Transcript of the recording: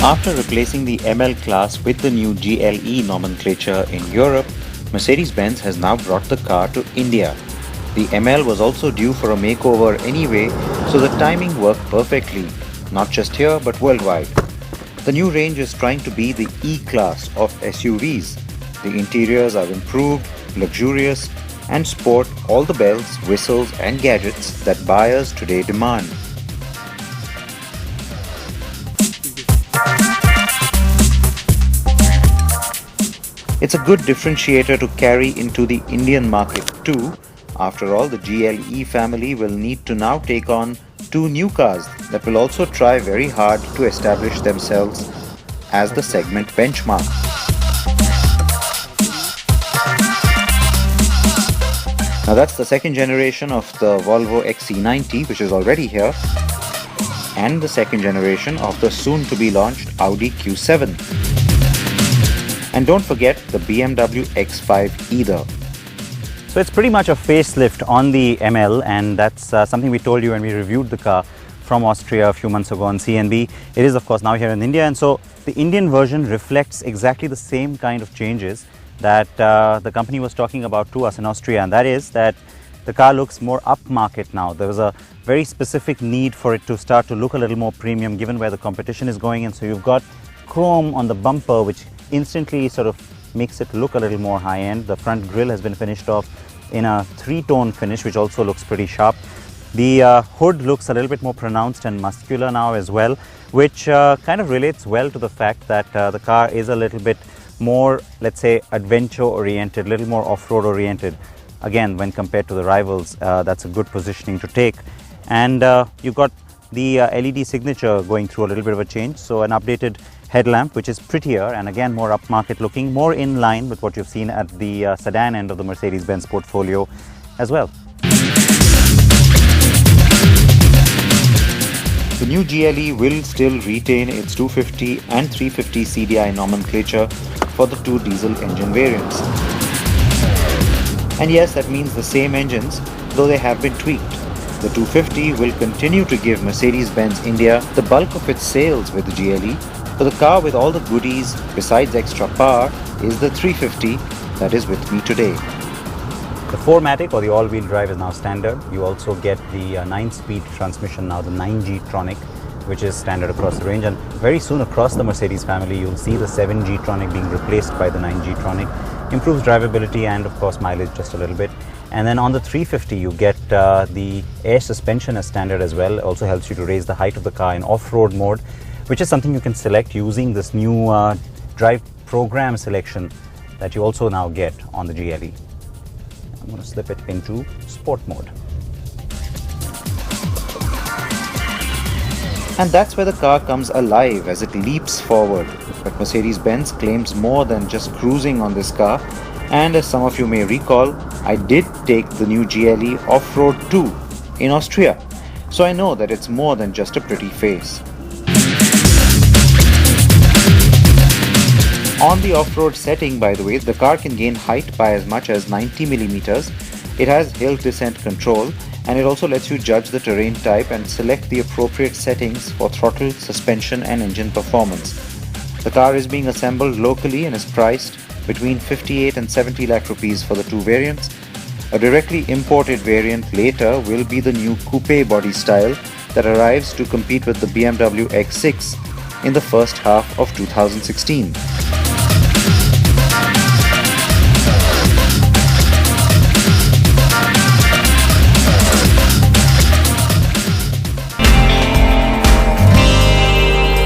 After replacing the ML class with the new GLE nomenclature in Europe, Mercedes-Benz has now brought the car to India. The ML was also due for a makeover anyway, so the timing worked perfectly, not just here but worldwide. The new range is trying to be the E-class of SUVs. The interiors are improved, luxurious, and sport all the bells, whistles, and gadgets that buyers today demand. It's a good differentiator to carry into the Indian market too. After all, the GLE family will need to now take on two new cars that will also try very hard to establish themselves as the segment benchmark. Now that's the second generation of the Volvo XC90, which is already here, and the second generation of the soon-to-be launched Audi Q7. And don't forget the BMW X5 either. So it's pretty much a facelift on the ML, and that's something we told you when we reviewed the car from Austria a few months ago on CNB. It is of course now here in India, and so the Indian version reflects exactly the same kind of changes that the company was talking about to us in Austria, and that is that the car looks more upmarket now. There was a very specific need for it to start to look a little more premium given where the competition is going, and so you've got chrome on the bumper, which instantly sort of makes it look a little more high-end. The front grille has been finished off in a three-tone finish, which also looks pretty sharp. The hood looks a little bit more pronounced and muscular now as well, which kind of relates well to the fact that the car is a little bit more, let's say, adventure-oriented, a little more off-road oriented. Again, when compared to the rivals, that's a good positioning to take. And you've got the LED signature going through a little bit of a change, so an updated headlamp, which is prettier and again more upmarket looking, more in line with what you've seen at the sedan end of the Mercedes-Benz portfolio as well. The new GLE will still retain its 250 and 350 CDI nomenclature for the two diesel engine variants. And yes, that means the same engines, though they have been tweaked. The 250 will continue to give Mercedes-Benz India the bulk of its sales with the GLE, but the car with all the goodies besides extra power is the 350 that is with me today. The 4MATIC or the all-wheel drive is now standard. You also get the 9-speed transmission now, the 9G-tronic, which is standard across the range, and very soon across the Mercedes family you'll see the 7G-tronic being replaced by the 9G-tronic. Improves drivability and of course mileage just a little bit. And then on the 350 you get the air suspension as standard as well. Also helps you to raise the height of the car in off-road mode, which is something you can select using this new drive program selection that you also now get on the GLE. I'm going to slip it into sport mode. And that's where the car comes alive as it leaps forward. But Mercedes-Benz claims more than just cruising on this car, and as some of you may recall, I did take the new GLE off-road too in Austria, so I know that it's more than just a pretty face. On the off-road setting, by the way, the car can gain height by as much as 90 millimeters. It has hill descent control, and it also lets you judge the terrain type and select the appropriate settings for throttle, suspension and engine performance. The car is being assembled locally and is priced between 58 and 70 lakh rupees for the two variants. A directly imported variant later will be the new coupe body style that arrives to compete with the BMW X6 in the first half of 2016.